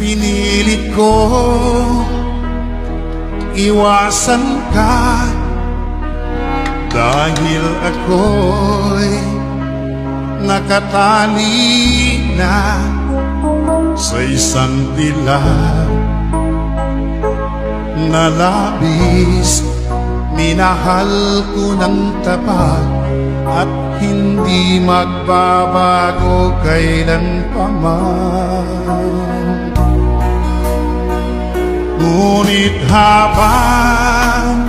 Pinilit ko iwasan ka dahil ako'y nakatali na sa isang dilag na labis. Minahal ko ng tapat at hindi magbabago kailanpaman. Ngunit habang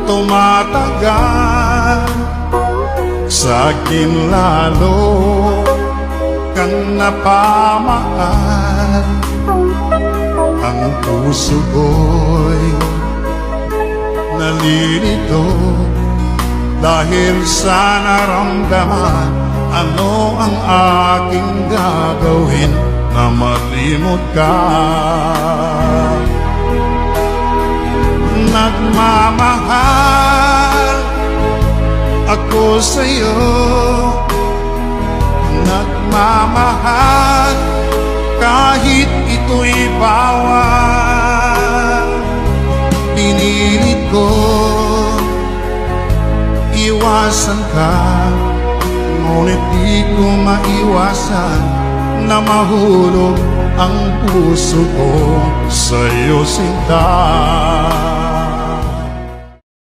tumatagal, sa akin lalo kang napamahal. Ang puso ko'y nalilito dahil sa naramdaman. Ano ang aking gagawin na malimot ka? Nagmamahal ako sa'yo, nagmamahal kahit ito'y bawal. Pinilit ko iwasan ka, ngunit di ko maiwasan na mahulog ang puso ko sa'yo, sinta.